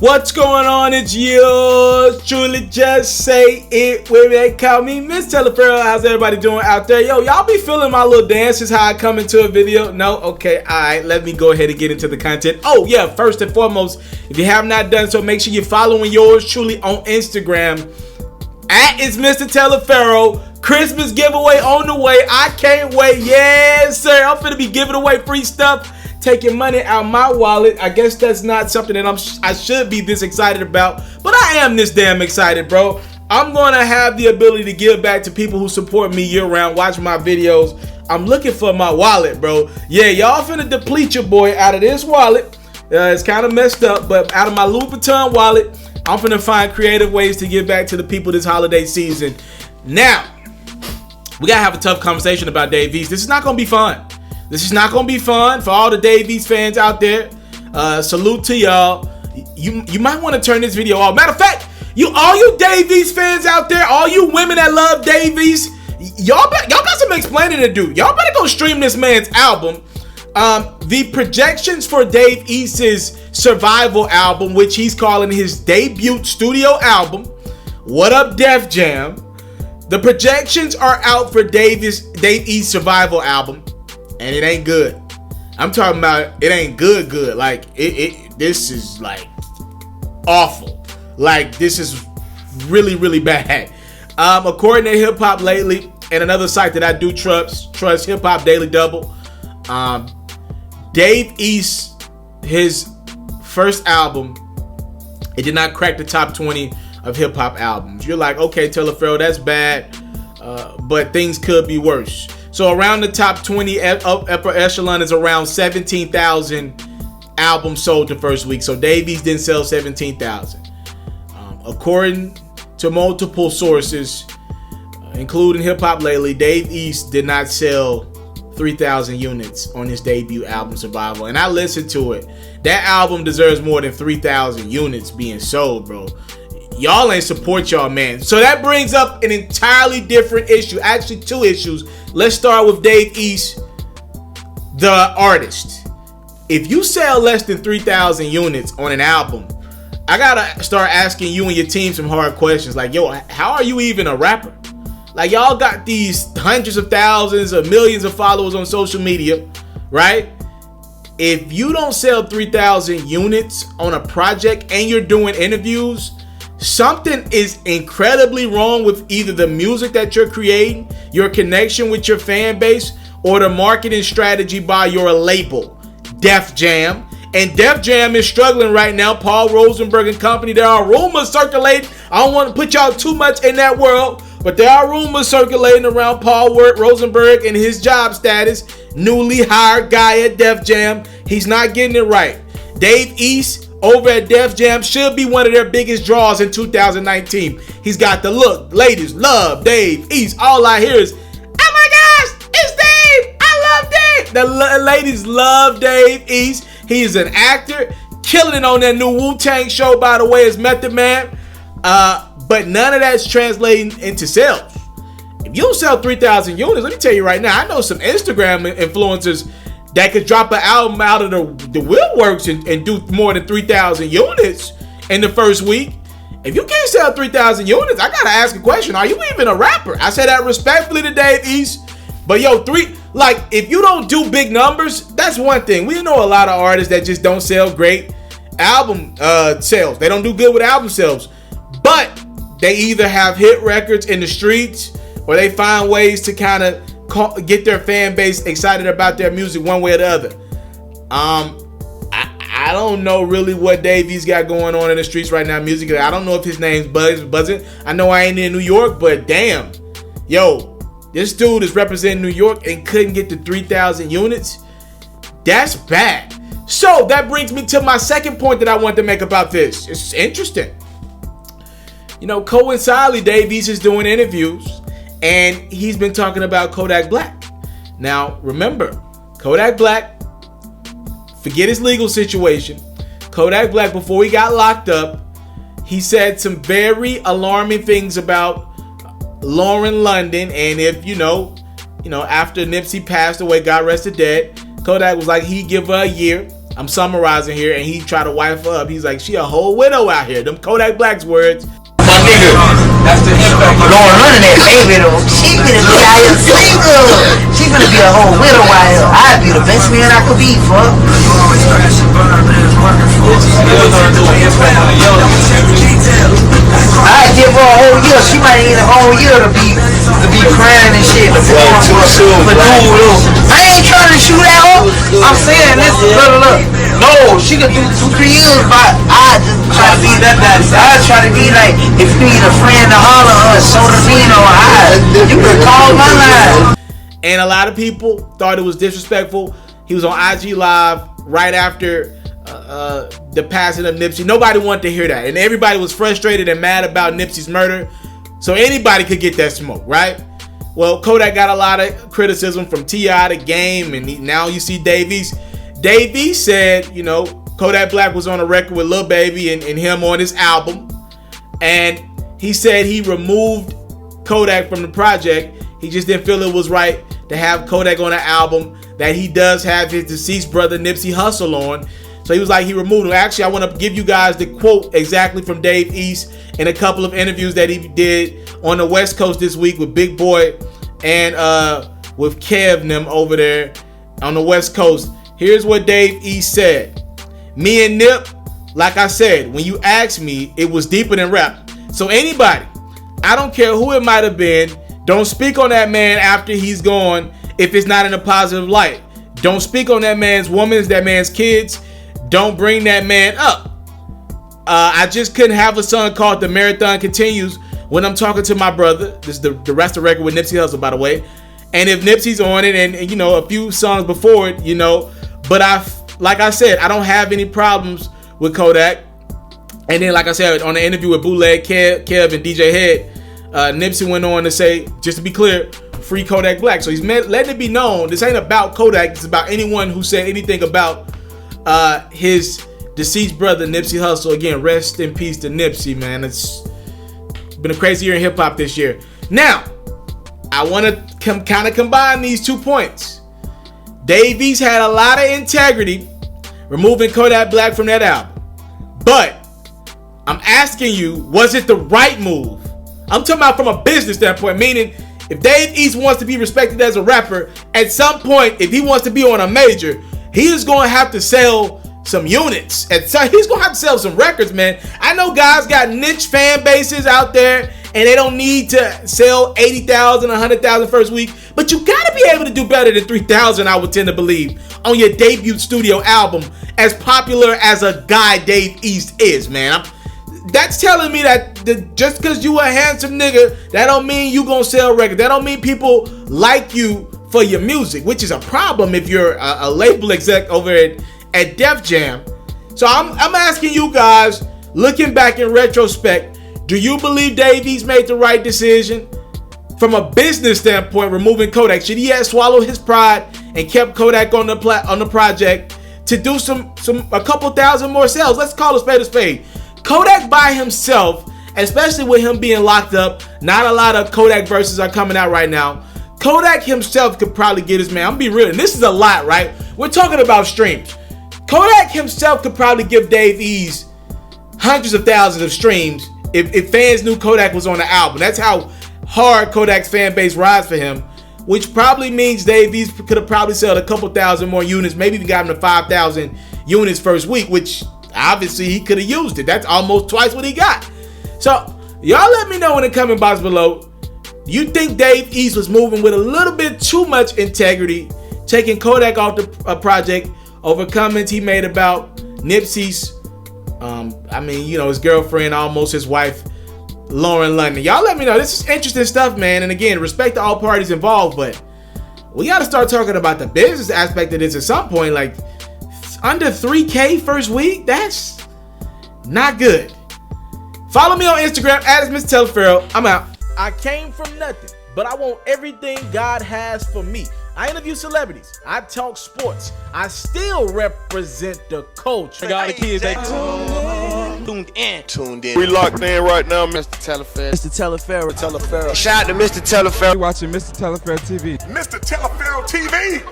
What's going on? It's yours truly. Just say it when they call me Miss TALIAFERRO. How's everybody doing out there? Yo, y'all be feeling my little dances how I come into a video? No? Okay, alright. Let me go ahead and get into the content. Oh yeah, first and foremost, if you have not done so, make sure you're following yours truly on Instagram at itsmrtaliaferro. Christmas giveaway on the way. I can't wait. Yes, sir. I'm finna be giving away free stuff, taking money out my wallet. I guess that's not something that I should be this excited about, but I am this damn excited, bro. I'm gonna have the ability to give back to people who support me year round, watch my videos. I'm looking for my wallet, bro. Yeah, y'all finna deplete your boy out of this wallet. It's kind of messed up, but out of my Louis Vuitton wallet, I'm finna find creative ways to give back to the people this holiday season. Now, we gotta have a tough conversation about Dave East. This is not gonna be fun. This is not gonna be fun for all the Dave East fans out there. Salute to y'all. You might want to turn this video off. Matter of fact, all you Dave East fans out there, all you women that love Dave East, y'all got some explaining to do. Y'all better go stream this man's album. The projections for Dave East's Survival album, which he's calling his debut studio album, What Up Def Jam. The projections are out for Dave East's Survival album, and it ain't good. I'm talking about it ain't good. Like this is like awful. Like this is really bad. According to Hip Hop Lately and another site that I do trust, Hip Hop Daily Double, Dave East, his first album, it did not crack the top 20 of hip hop albums. You're like, okay, TALIAFERRO, that's bad, but things could be worse. So around the top 20 upper echelon is around 17,000 albums sold the first week. So Dave East didn't sell 17,000. According to multiple sources, including Hip Hop Lately, Dave East did not sell 3,000 units on his debut album Survival. And I listened to it. That album deserves more than 3,000 units being sold, bro. Y'all ain't support y'all, man. So that brings up an entirely different issue. Actually, two issues. Let's start with Dave East, the artist. If you sell less than 3,000 units on an album, I gotta start asking you and your team some hard questions. Like, yo, how are you even a rapper? Like, y'all got these hundreds of thousands of millions of followers on social media, right? If you don't sell 3,000 units on a project and you're doing interviews, something is incredibly wrong with either the music that you're creating, your connection with your fan base, or the marketing strategy by your label, Def Jam. And Def Jam is struggling right now. Paul Rosenberg and company, there are rumors circulating. I don't want to put y'all too much in that world, but there are rumors circulating around Paul Rosenberg and his job status. Newly hired guy at Def Jam. He's not getting it right. Dave East over at Def Jam should be one of their biggest draws in 2019. He's got the look. Ladies love Dave East. All I hear is, oh my gosh, it's Dave. I love Dave. The ladies love Dave East. He's an actor, killing it on that new Wu-Tang show, by the way, as Method Man. But none of that's translating into sales. If you don't sell 3,000 units, let me tell you right now, I know some Instagram influencers that could drop an album out of the woodworks and do more than 3,000 units in the first week. If you can't sell 3,000 units, I gotta ask a question. Are you even a rapper? I say that respectfully to Dave East. But yo, if you don't do big numbers, that's one thing. We know a lot of artists that just don't sell great album sales. They don't do good with album sales. But they either have hit records in the streets or they find ways to kind of get their fan base excited about their music one way or the other. I don't know really what Dave East got going on in the streets right now musically. I don't know if his name's buzzing. I know I ain't in New York, but damn, yo, this dude is representing New York and couldn't get to 3,000 units. That's bad. So that brings me to my second point that I want to make about this. It's interesting. You know, coincidentally, Dave East is doing interviews and he's been talking about Kodak Black. Now, remember, Kodak Black, forget his legal situation. Kodak Black, before he got locked up, he said some very alarming things about Lauren London. And if, you know, after Nipsey passed away, God rest her dead, Kodak was like, he'd give her a year I'm summarizing here, and he tried to wife her up. He's like, she a whole widow out here. Them Kodak Black's words. My nigga, that's the impact. Going running that baby though. She gonna be out here single. She gonna be a whole widow out here. I'd be the best man I could be, fuck. I'd give her a whole year. She might need a whole year to be crying and shit. But I ain't trying to shoot at her. I'm saying this. Look. No, she could do 2-3 years, but I just try to be that. I try to be like, if you need a friend to holler or shoulder me or you can call my line. And a lot of people thought it was disrespectful. He was on IG Live right after the passing of Nipsey. Nobody wanted to hear that, and everybody was frustrated and mad about Nipsey's murder. So anybody could get that smoke, right? Well, Kodak got a lot of criticism from T.I., The Game, and now you see Dave East. Dave East said, you know, Kodak Black was on a record with Lil Baby and him on his album. And he said he removed Kodak from the project. He just didn't feel it was right to have Kodak on an album that he does have his deceased brother Nipsey Hussle on. So he was like, he removed him. Actually, I want to give you guys the quote exactly from Dave East in a couple of interviews that he did on the West Coast this week with Big Boy and with Kev and them over there on the West Coast. Here's what Dave East said. Me and Nip, like I said, when you asked me, it was deeper than rap. So anybody, I don't care who it might have been, don't speak on that man after he's gone if it's not in a positive light. Don't speak on that man's woman, that man's kids. Don't bring that man up. I just couldn't have a song called The Marathon Continues when I'm talking to my brother. This is the rest of the record with Nipsey Hussle, by the way. And if Nipsey's on it and you know, a few songs before it, you know, but like I said, I don't have any problems with Kodak. And then, like I said, on the interview with Bootleg Kev and DJ Head, Nipsey went on to say, just to be clear, free Kodak Black. So he's letting it be known, this ain't about Kodak, it's about anyone who said anything about his deceased brother Nipsey Hussle. Again, rest in peace to Nipsey, man. It's been a crazy year in hip-hop this year. Now, I want to kind of combine these 2 points. Dave East had a lot of integrity removing Kodak Black from that album. But I'm asking you, was it the right move? I'm talking about from a business standpoint, meaning if Dave East wants to be respected as a rapper, at some point, if he wants to be on a major, he is going to have to sell some units. And so he's going to have to sell some records, man. I know guys got niche fan bases out there and they don't need to sell 80,000, 100,000 first week, but you got to be able to do better than 3,000, I would tend to believe, on your debut studio album, as popular as a guy Dave East is, man. That's telling me that just because you a handsome nigga, that don't mean you gonna sell records. That don't mean people like you for your music, which is a problem if you're a label exec over at Def Jam. So I'm asking you guys, looking back in retrospect, do you believe Dave East made the right decision? From a business standpoint, removing Kodak, should he have swallowed his pride and kept Kodak on the project to do a couple thousand more sales? Let's call a spade a spade. Kodak by himself, especially with him being locked up, not a lot of Kodak verses are coming out right now. Kodak himself could probably get his man. I'm gonna be real, and this is a lot, right? We're talking about streams. Kodak himself could probably give Dave East hundreds of thousands of streams if fans knew Kodak was on the album. That's how hard Kodak's fan base rides for him, which probably means Dave East could have probably sold a couple thousand more units, maybe even got him to 5,000 units first week, which obviously he could have used it. That's almost twice what he got. So y'all let me know in the comment box below. Do you think Dave East was moving with a little bit too much integrity, taking Kodak off the project over comments he made about Nipsey's, his girlfriend, almost his wife, Lauren London? Y'all let me know. This is interesting stuff, man. And again, respect to all parties involved, but we got to start talking about the business aspect of this at some point. Like, under 3K first week? That's not good. Follow me on Instagram at itsmrtaliaferro. I'm out. I came from nothing, but I want everything God has for me. I interview celebrities. I talk sports. I still represent the culture. I got the kids, they tuned in. We locked in right now, Mr. Taliaferro. Mr. Taliaferro. Shout out to Mr. Taliaferro. You're watching Mr. Taliaferro TV. Mr. Taliaferro TV.